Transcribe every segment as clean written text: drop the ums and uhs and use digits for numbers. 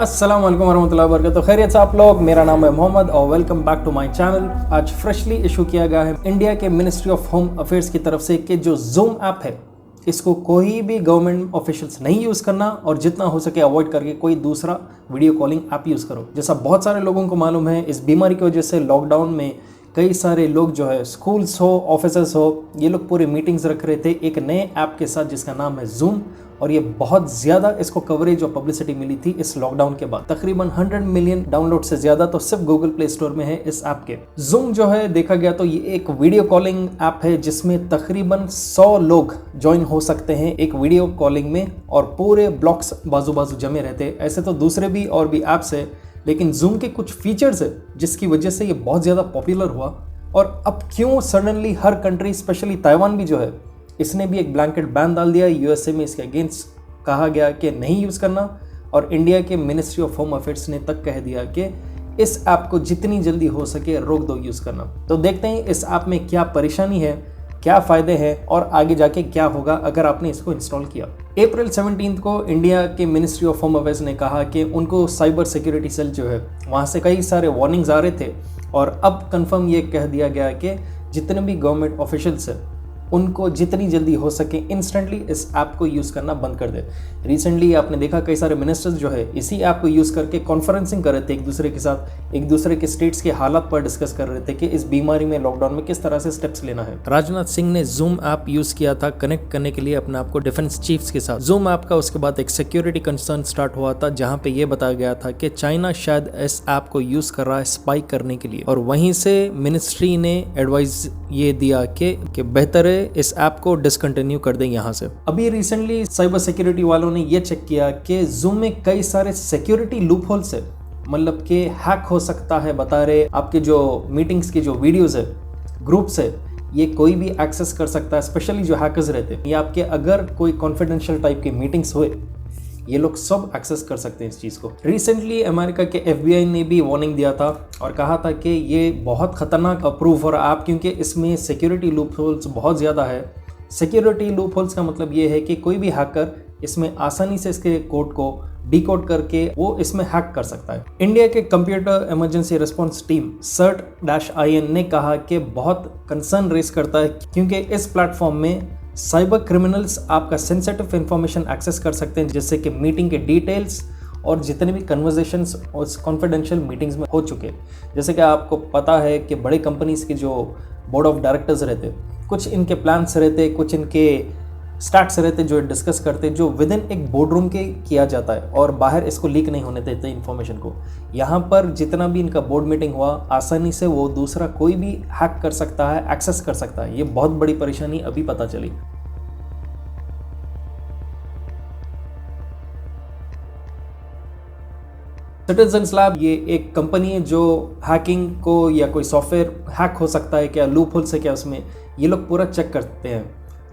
अस्सलाम वालेकुम वरहमतुल्लाहि वबरकातुहू। खैरियत से आप लोग, मेरा नाम है मोहम्मद और welcome back to my channel. आज फ्रेशली इशू किया गया है इंडिया के मिनिस्ट्री ऑफ होम अफेयर्स की तरफ से कि जो जूम ऐप है इसको कोई भी गवर्नमेंट ऑफिशियल्स नहीं यूज़ करना और जितना हो सके अवॉइड करके कोई दूसरा वीडियो कॉलिंग ऐप यूज़ करो। जैसा बहुत सारे लोगों को मालूम है, इस बीमारी की वजह से लॉकडाउन में कई सारे लोग जो है स्कूल्स हो, ऑफिसेस हो, ये लोग पूरी मीटिंग्स रख रहे थे एक नए ऐप के साथ जिसका नाम है जूम। और ये बहुत ज़्यादा इसको कवरेज और पब्लिसिटी मिली थी इस लॉकडाउन के बाद। तकरीबन 100 मिलियन डाउनलोड से ज़्यादा तो सिर्फ गूगल प्ले स्टोर में है इस ऐप के। जूम जो है देखा गया तो ये एक वीडियो कॉलिंग ऐप है जिसमें तकरीबन 100 लोग ज्वाइन हो सकते हैं एक वीडियो कॉलिंग में और पूरे ब्लॉक्स बाजू बाजू जमे रहते हैं। ऐसे तो दूसरे भी और भी ऐप्स है, लेकिन जूम के कुछ फीचर्स है जिसकी वजह से ये बहुत ज़्यादा पॉपुलर हुआ। और अब क्यों सडनली हर कंट्री, स्पेशली ताइवान भी जो है, इसने भी एक ब्लैंकेट बैन डाल दिया। यूएसए में इसके अगेंस्ट कहा गया कि नहीं यूज़ करना, और इंडिया के मिनिस्ट्री ऑफ होम अफेयर्स ने तक कह दिया कि इस ऐप को जितनी जल्दी हो सके रोक दो यूज़ करना। तो देखते हैं इस ऐप में क्या परेशानी है, क्या फ़ायदे हैं और आगे जाके क्या होगा अगर आपने इसको इंस्टॉल किया। अप्रैल 17 को इंडिया के मिनिस्ट्री ऑफ होम अफेयर्स ने कहा कि उनको साइबर सिक्योरिटी सेल जो है वहाँ से कई सारे वार्निंग्स आ रहे थे, और अब कंफर्म ये कह दिया गया कि जितने भी गवर्नमेंट ऑफिशियल्स हैं उनको जितनी जल्दी हो सके इंस्टेंटली इस ऐप को यूज़ करना बंद कर दे। रिसेंटली आपने देखा कई सारे मिनिस्टर्स जो है इसी ऐप को यूज़ करके कॉन्फ्रेंसिंग कर रहे थे एक दूसरे के साथ, एक दूसरे के स्टेट्स के हालात पर डिस्कस कर रहे थे कि इस बीमारी में, लॉकडाउन में किस तरह से स्टेप्स लेना है। राजनाथ सिंह ने जूम ऐप यूज़ किया था कनेक्ट करने के लिए अपने आप को डिफेंस चीफ्स के साथ। जूम ऐप का उसके बाद एक सिक्योरिटी कंसर्न स्टार्ट हुआ था जहाँ पे ये बताया गया था कि चाइना शायद इस ऐप को यूज़ कर रहा है स्पाई करने के लिए, और वहीं से मिनिस्ट्री ने एडवाइस ये दिया कि बेहतर है इस ऐप को डिसकंटिन्यू कर दें यहाँ से। अभी रिसेंटली साइबर सिक्योरिटी वालों ने ये चेक किया कि जूम में कई सारे सिक्योरिटी लूप होल्स है, मतलब कि हैक हो सकता है। बता रहे आपके जो मीटिंग्स की जो वीडियोस है, ग्रुप्स है, ये कोई भी एक्सेस कर सकता है, स्पेशली जो हैकर्स रहते हैं। ये आपके अगर कोई कॉन्फिडेंशियल टाइप की मीटिंग्स हुए, ये लोग सब एक्सेस कर सकते हैं इस चीज़ को। रिसेंटली अमेरिका के FBI ने भी वार्निंग दिया था और कहा था कि ये बहुत खतरनाक अप्रूव हो रहा है ऐप, क्योंकि इसमें सिक्योरिटी लूप होल्स बहुत ज़्यादा है। सिक्योरिटी लूप होल्स का मतलब ये है कि कोई भी हैकर इसमें आसानी से इसके कोड को डिकोड करके वो इसमें हैक कर सकता है। इंडिया के computer emergency response team CERT-IN ने कहा कि बहुत कंसर्न रेस करता है, क्योंकि इस प्लेटफॉर्म में साइबर क्रिमिनल्स आपका सेंसिटिव इंफॉर्मेशन एक्सेस कर सकते हैं, जैसे कि मीटिंग के डिटेल्स और जितने भी कन्वर्सेशंस उस कॉन्फिडेंशियल मीटिंग्स में हो चुके। जैसे कि आपको पता है कि बड़े कंपनीज के जो बोर्ड ऑफ डायरेक्टर्स रहते, कुछ इनके प्लान्स रहते, कुछ इनके स्टैट्स रहते जो डिस्कस करते, जो विद इन एक बोर्ड रूम के किया जाता है और बाहर इसको लीक नहीं होने देते इन्फॉर्मेशन को। यहाँ पर जितना भी इनका बोर्ड मीटिंग हुआ, आसानी से वो दूसरा कोई भी हैक कर सकता है, एक्सेस कर सकता है। ये बहुत बड़ी परेशानी अभी पता चली। सिटीजन्स लैब ये एक कंपनी है जो हैकिंग को, या कोई सॉफ्टवेयर हैक हो सकता है क्या, लूप होल्स है क्या उसमें, ये लोग पूरा चेक करते हैं।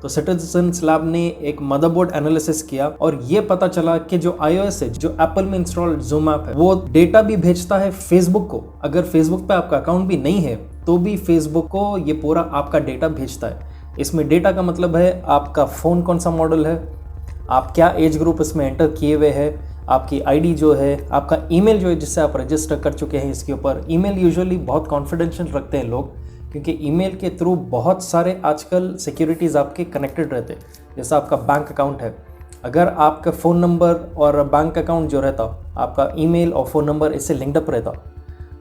तो सिटीजन्स लैब ने एक मदरबोर्ड एनालिसिस किया और ये पता चला कि जो iOS है, जो एप्पल में इंस्टॉल्ड जूम ऐप है, वो डेटा भी भेजता है फेसबुक को। अगर फेसबुक पे आपका अकाउंट भी नहीं है तो भी फेसबुक को ये पूरा आपका डेटा भेजता है। इसमें डेटा का मतलब है आपका फ़ोन कौन सा मॉडल है, आप क्या एज ग्रुप इसमें एंटर किए हुए है, आपकी आईडी जो है, आपका ईमेल जो है जिससे आप रजिस्टर कर चुके हैं इसके ऊपर। ईमेल यूजुअली बहुत कॉन्फिडेंशियल रखते हैं लोग, क्योंकि ईमेल के थ्रू बहुत सारे आजकल सिक्योरिटीज़ आपके कनेक्टेड रहते हैं। जैसा आपका बैंक अकाउंट है, अगर आपका फ़ोन नंबर और बैंक अकाउंट जो रहता, आपका ईमेल और फ़ोन नंबर इससे लिंक्ड अप रहता,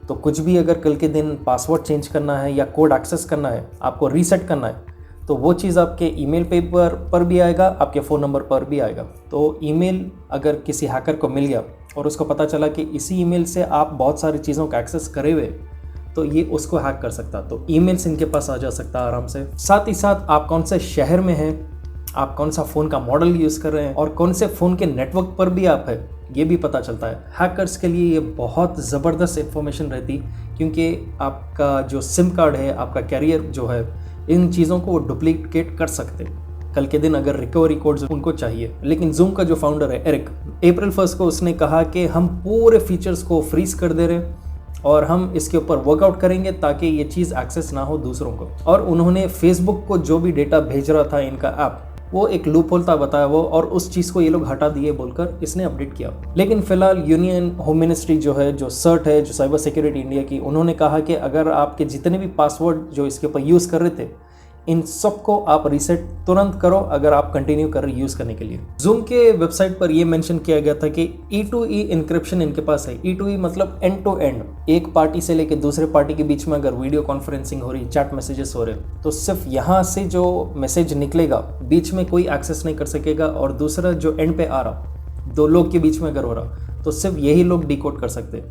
तो कुछ भी अगर कल के दिन पासवर्ड चेंज करना है या कोड एक्सेस करना है, आपको रीसेट करना है, तो वो चीज़ आपके ईमेल पेपर पर भी आएगा, आपके फ़ोन नंबर पर भी आएगा। तो ईमेल अगर किसी हैकर को मिल गया और उसको पता चला कि इसी ईमेल से आप बहुत सारी चीज़ों का एक्सेस करे हुए, तो ये उसको हैक कर सकता। तो ईमेल्स इनके पास आ जा सकता है आराम से। साथ ही साथ आप कौन से शहर में हैं, आप कौन सा फ़ोन का मॉडल यूज़ कर रहे हैं और कौन से फ़ोन के नेटवर्क पर भी आप है, ये भी पता चलता है। हैकर्स के लिए ये बहुत ज़बरदस्त इंफॉर्मेशन रहती, क्योंकि आपका जो सिम कार्ड है, आपका कैरियर जो है, इन चीज़ों को वो डुप्लीकेट कर सकते कल के दिन अगर रिकवरी कोड्स उनको चाहिए। लेकिन जूम का जो फाउंडर है एरिक, अप्रैल 1 को उसने कहा कि हम पूरे फीचर्स को फ्रीज कर दे रहे और हम इसके ऊपर वर्कआउट करेंगे ताकि ये चीज़ एक्सेस ना हो दूसरों को। और उन्होंने फेसबुक को जो भी डेटा भेज रहा था इनका ऐप, वो एक लूप होल था बताया वो, और उस चीज़ को ये लोग हटा दिए बोलकर इसने अपडेट किया। लेकिन फिलहाल यूनियन होम मिनिस्ट्री जो है, जो सर्ट है, जो साइबर सिक्योरिटी इंडिया की, उन्होंने कहा कि अगर आपके जितने भी पासवर्ड जो इसके ऊपर यूज़ कर रहे थे, इन सबको आप रीसेट तुरंत करो अगर आप कंटिन्यू कर रहे यूज़ करने के लिए। जूम के वेबसाइट पर यह मेंशन किया गया था कि E2E इंक्रिप्शन इनके पास है। E2E मतलब एंड टू एंड, एक पार्टी से लेकर दूसरे पार्टी के बीच में अगर वीडियो कॉन्फ्रेंसिंग हो रही, चैट मैसेजेस हो रहे, तो सिर्फ यहाँ से जो मैसेज निकलेगा बीच में कोई एक्सेस नहीं कर सकेगा, और दूसरा जो एंड पे आ रहा, दो लोग के बीच में अगर हो रहा तो सिर्फ यही लोग डिकोड कर सकते।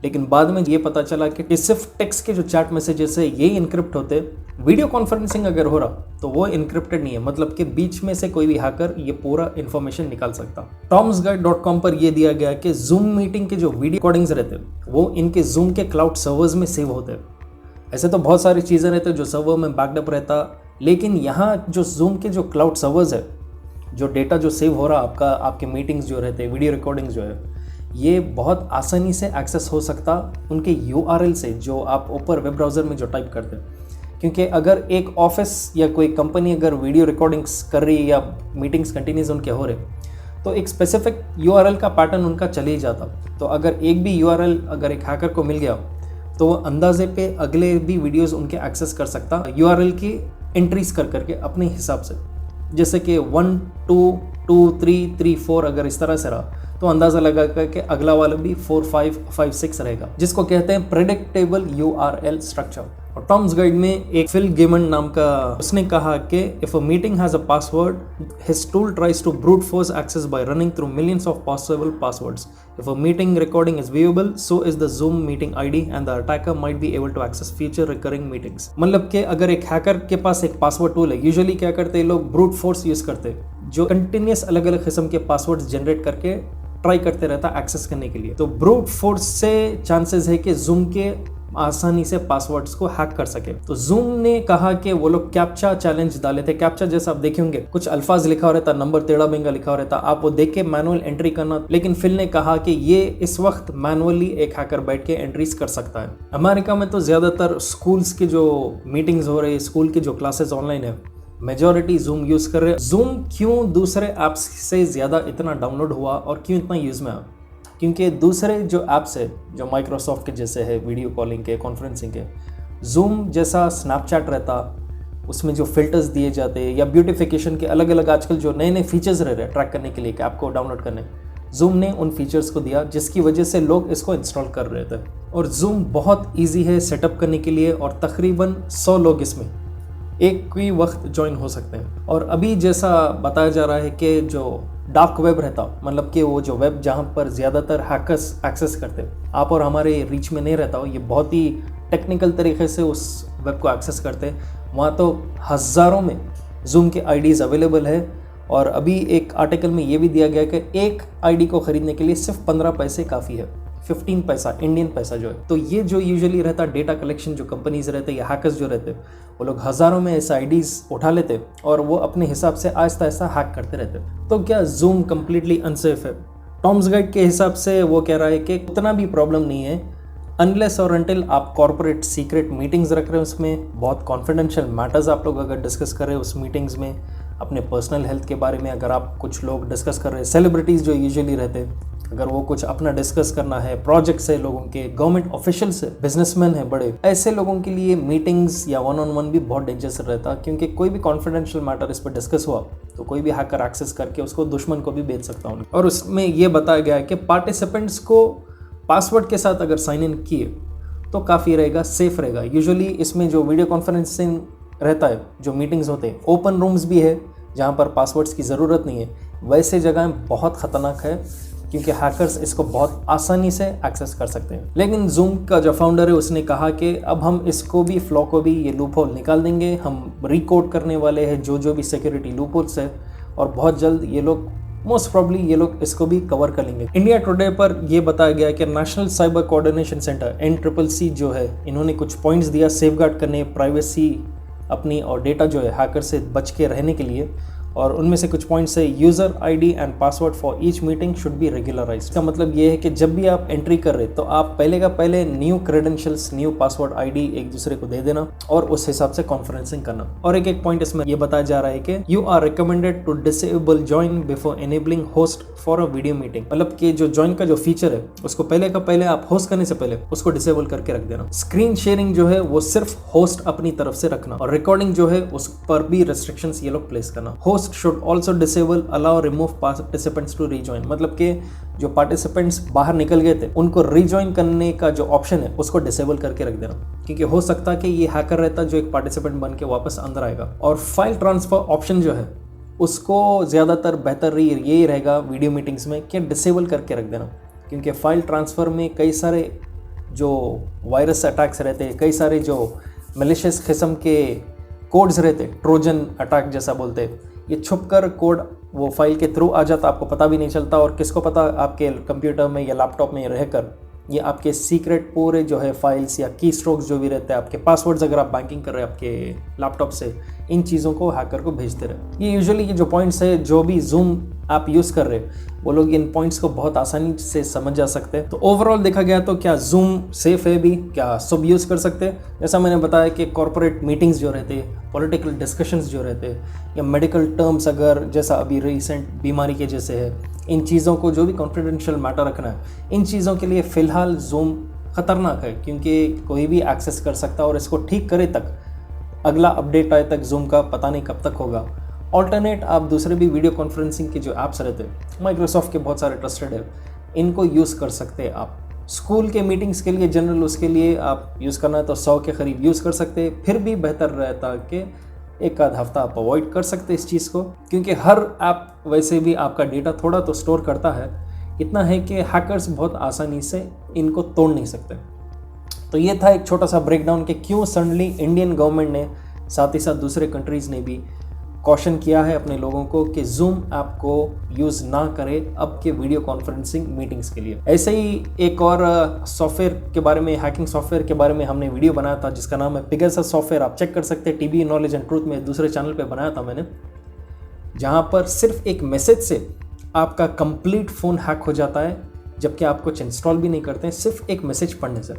लेकिन बाद में ये पता चला कि सिर्फ टेक्स्ट के जो चैट मैसेजेस है यही इनक्रिप्ट होते। वीडियो कॉन्फ्रेंसिंग अगर हो रहा तो वो इनक्रिप्टेड नहीं है, मतलब कि बीच में से कोई भी हैकर ये पूरा इन्फॉर्मेशन निकाल सकता। tomsguide.com पर यह दिया गया कि जूम मीटिंग के जो वीडियो रिकॉर्डिंग्स रहते वो इनके जूम के क्लाउड सर्वर्स में सेव होते। ऐसे तो बहुत सारी चीज़ें रहते जो सर्वर में बैकअप रहता, लेकिन यहाँ जो जूम के जो क्लाउड सर्वर्स है, जो डेटा जो सेव हो रहा आपका, आपके मीटिंग्स जो रहते, वीडियो रिकॉर्डिंग्स जो है, ये बहुत आसानी से एक्सेस हो सकता उनके URL से जो आप ऊपर वेब ब्राउज़र में जो टाइप करते हैं। क्योंकि अगर एक ऑफिस या कोई कंपनी अगर वीडियो रिकॉर्डिंग्स कर रही है या मीटिंग्स कंटिन्यूस उनके हो रहे, तो एक स्पेसिफिक URL का पैटर्न उनका चले ही जाता। तो अगर एक भी URL अगर एक हैकर को मिल गया तो वो अंदाजे पे अगले भी वीडियोस उनके एक्सेस कर सकता URL की एंट्रीज कर करके अपने हिसाब से। जैसे कि 1 2 2 3 3 4 अगर इस तरह से रहा तो अंदाज़ा लगा कि अगला वाला भी 4 5 5 6 रहेगा, जिसको कहते हैं प्रेडिक्टेबल URL स्ट्रक्चर। और टॉम्स गाइड में एक फिल गिमन नाम का, उसने कहा कि if a meeting has a password, his tool tries to brute force access by running through millions of possible passwords. If a meeting recording is viewable, so is the Zoom meeting ID and the attacker might be able to access future recurring meetings. मतलब कि अगर एक hacker के पास एक password tool है, usually क्या करते हैं लोग, ब्रूट फोर्स यूज करते हैं, जो कंटिन्यूस अलग अलग किस्म के पासवर्ड्स जनरेट करके ट्राई करते रहता एक्सेस करने के लिए। तो ब्रूट फोर्स से चांसेस है कि जूम के आसानी से पासवर्ड्स को हैक कर सके। तो जूम ने कहा कि वो लोग कैप्चा चैलेंज डाले थे। कैप्चा जैसा आप देखे होंगे, कुछ अल्फाज लिखा हो रहता, नंबर टेढ़ा बेंगा लिखा हो रहता, आप वो देख के मैनुअल एंट्री करना। लेकिन फिल ने कहा कि ये इस वक्त मैनुअली एक हैकर बैठ के एंट्रीज कर सकता है। अमेरिका में तो ज्यादातर स्कूल्स की जो मीटिंग्स हो रही, स्कूल की जो क्लासेस ऑनलाइन है, मेजॉरिटी जूम यूज कर रहे हैं। जूम क्यों दूसरे ऐप्स से ज्यादा इतना डाउनलोड हुआ और क्यों इतना यूज में आया? क्योंकि दूसरे जो ऐप्स है, जो माइक्रोसॉफ्ट के जैसे है, वीडियो कॉलिंग के, कॉन्फ्रेंसिंग के, जूम जैसा स्नैपचैट रहता, उसमें जो फिल्टर्स दिए जाते हैं या ब्यूटिफिकेशन के अलग अलग आजकल जो नए नए फीचर्स रह रहे हैं ट्रैक करने के लिए, ऐप को डाउनलोड करने, जूम ने उन फीचर्स को दिया जिसकी वजह से लोग इसको इंस्टॉल कर रहे थे। और जूम बहुत ईजी है सेटअप करने के लिए, और तकरीबन 100 लोग इसमें एक ही वक्त ज्वाइन हो सकते हैं। और अभी जैसा बताया जा रहा है कि जो डार्क वेब रहता, मतलब कि वो जो वेब जहाँ पर ज़्यादातर हैकर्स एक्सेस करते, आप और हमारे रीच में नहीं रहता हो, ये बहुत ही टेक्निकल तरीके से उस वेब को एक्सेस करते, वहाँ तो हज़ारों में जूम के IDs अवेलेबल है। और अभी एक आर्टिकल में ये भी दिया गया कि एक ID को ख़रीदने के लिए सिर्फ 15 पैसे काफ़ी है, 15 पैसा इंडियन पैसा जो है। तो ये जो यूजुअली रहता डेटा कलेक्शन, जो कंपनीज रहते या हैकर्स जो रहते, वो लोग हज़ारों में ऐसे IDs उठा लेते और वो अपने हिसाब से आहिस्ता आहिस्ता हैक करते रहते। तो क्या जूम कम्प्लीटली अनसेफ है? टॉम्स गाइड के हिसाब से वो कह रहा है कि उतना भी प्रॉब्लम नहीं है, अनलेस और अनटिल आप कॉर्पोरेट सीक्रेट मीटिंग्स रख रहे हो, उसमें बहुत कॉन्फिडेंशियल मैटर्स आप लोग अगर डिस्कस कर रहे हो उस मीटिंग्स में, अपने पर्सनल हेल्थ के बारे में अगर आप कुछ लोग डिस्कस कर रहे हैं, सेलिब्रिटीज़ जो यूजुअली रहते हैं, अगर वो कुछ अपना डिस्कस करना है, प्रोजेक्ट्स है लोगों के, गवर्नमेंट ऑफिशियल्स है, बिजनेसमैन है बड़े, ऐसे लोगों के लिए मीटिंग्स या 1-on-1 भी बहुत डेंजरस रहता, क्योंकि कोई भी कॉन्फिडेंशियल मैटर इस पर डिस्कस हुआ तो कोई भी हैकर एक्सेस करके उसको दुश्मन को भी बेच सकता हूँ। और उसमें ये बताया गया है कि पार्टिसिपेंट्स को पासवर्ड के साथ अगर साइन इन किए तो काफ़ी रहेगा, सेफ रहेगा। यूजुअली इसमें जो वीडियो कॉन्फ्रेंसिंग रहता है, जो मीटिंग्स होते हैं, ओपन रूम्स भी है जहाँ पर पासवर्ड्स की ज़रूरत नहीं है, वैसे जगह बहुत ख़तरनाक है क्योंकि हैकर्स इसको बहुत आसानी से एक्सेस कर सकते हैं। लेकिन जूम का जो फाउंडर है उसने कहा कि अब हम इसको भी, फ्लॉ को भी, ये लूप होल निकाल देंगे, हम रिकोड करने वाले हैं जो भी सिक्योरिटी लूप होल्स है, और बहुत जल्द ये लोग मोस्ट प्रॉब्ली ये लोग इसको भी कवर कर लेंगे। इंडिया टुडे पर यह बताया गया कि national cyber coordination centre NCCC जो है, इन्होंने कुछ पॉइंट्स दिया सेफगार्ड करने, प्राइवेसी अपनी और डेटा जो है हैकर से बच के रहने के लिए। और उनमें से कुछ पॉइंट्स है user ID and password for each meeting should be regularized. इसका मतलब ये है कि जब भी आप एंट्री कर रहे तो आप पहले का पहले new credentials, new password ID एक दूसरे को दे देना और उस हिसाब से कॉन्फ्रेंसिंग करना। और एक पॉइंट इसमें ये बताया जा रहा है कि you are recommended to disable join before enabling host for a video meeting. मतलब कि जो ज्वाइन का जो फीचर है उसको पहले का पहले आप होस्ट करने से पहले उसको डिसेबल करके रख देना। स्क्रीन शेयरिंग जो है वो सिर्फ होस्ट अपनी तरफ से रखना और रिकॉर्डिंग जो है उस पर भी रेस्ट्रिक्शंस ये लोग प्लेस करना। Host should also disable allow remove participants to rejoin. मतलब कि जो पार्टिसिपेंट्स बाहर निकल गए थे उनको रीजॉइन करने का जो ऑप्शन है उसको डिसेबल करके रख देना, क्योंकि हो सकता है कि ये हैकर रहता जो एक पार्टिसिपेंट बन के वापस अंदर आएगा। और फाइल ट्रांसफर ऑप्शन जो है उसको ज़्यादातर बेहतर यही रहेगा वीडियो मीटिंग्स में कि डिसेबल करके रख देना, क्योंकि फाइल ट्रांसफ़र में कई सारे जो वायरस अटैक्स रहते हैं, कई सारे जो मैलिशियस किस्म के कोड्स रहते, ट्रोजन अटैक जैसा बोलते हैं, ये छुपकर कोड वो फाइल के थ्रू आ जाता, आपको पता भी नहीं चलता। और किसको पता आपके कंप्यूटर में या लैपटॉप में रहकर ये आपके सीक्रेट पूरे जो है फाइल्स या की स्ट्रोक्स जो भी रहते हैं, आपके पासवर्ड्स अगर आप बैंकिंग कर रहे हैं आपके लैपटॉप से, इन चीज़ों को हैकर को भेजते रहे। ये यूजुअली ये जो पॉइंट्स है जो भी जूम आप यूज़ कर रहे हैं वो लोग इन पॉइंट्स को बहुत आसानी से समझ जा सकते हैं। तो ओवरऑल देखा गया तो क्या जूम सेफ है भी, क्या सब यूज़ कर सकते हैं। जैसा मैंने बताया कि कॉर्पोरेट मीटिंग्स जो रहते हैं, पॉलिटिकल डिस्कशंस जो रहते हैं, या मेडिकल टर्म्स अगर जैसा अभी रिसेंट बीमारी के जैसे है, इन चीज़ों को जो भी कॉन्फिडेंशियल मैटर रखना है, इन चीज़ों के लिए फ़िलहाल जूम ख़तरनाक है, क्योंकि कोई भी एक्सेस कर सकता है और इसको ठीक करे तक अगला अपडेट आए तक जूम का पता नहीं कब तक होगा। ऑल्टरनेट आप दूसरे भी वीडियो कॉन्फ्रेंसिंग के जो ऐप्स रहते हैं, माइक्रोसॉफ्ट के बहुत सारे ट्रस्टेड है, इनको यूज़ कर सकते हैं आप। स्कूल के मीटिंग्स के लिए जनरल उसके लिए आप यूज़ करना है तो 100 के करीब यूज़ कर सकते हैं। फिर भी बेहतर रहता कि एक आध हफ्ता आप अवॉइड कर सकते हैं इस चीज़ को, क्योंकि हर ऐप वैसे भी आपका डेटा थोड़ा तो स्टोर करता है। इतना है कि हैकर्स बहुत आसानी से इनको तोड़ नहीं सकते। तो ये था एक छोटा सा ब्रेकडाउन कि क्यों सडनली इंडियन गवर्नमेंट ने साथ ही साथ दूसरे कंट्रीज़ ने भी कॉशन किया है अपने लोगों को कि जूम ऐप को यूज़ ना करें अब के वीडियो कॉन्फ्रेंसिंग मीटिंग्स के लिए। ऐसे ही एक और सॉफ्टवेयर के बारे में, हैकिंग सॉफ्टवेयर के बारे में हमने वीडियो बनाया था जिसका नाम है पिगासस सॉफ्टवेयर। आप चेक कर सकते हैं, टीबी नॉलेज एंड ट्रूथ में दूसरे चैनल पे बनाया था मैंने, जहाँ पर सिर्फ एक मैसेज से आपका कंप्लीट फ़ोन हैक हो जाता है, जबकि आप कुछ इंस्टॉल भी नहीं करते हैं, सिर्फ एक मैसेज पढ़ने से।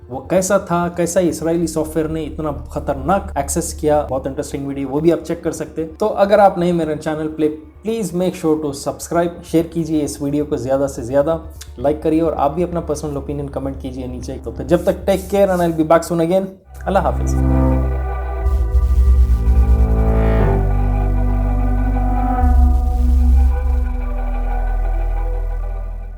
वो कैसा था, कैसा इजरायली सॉफ्टवेयर ने इतना खतरनाक एक्सेस किया, बहुत इंटरेस्टिंग वीडियो, वो भी आप चेक कर सकते हैं। तो अगर आप नए मेरे चैनल पे, please make sure to subscribe, share कीजिए इस वीडियो को ज़्यादा से ज़्यादा, लाइक करिए और आप भी अपना पर्सनल ओपिनियन कमेंट कीजिए नीचे। तो फिर जब तक take care and I will be back soon again. अल्लाह हाफिज़।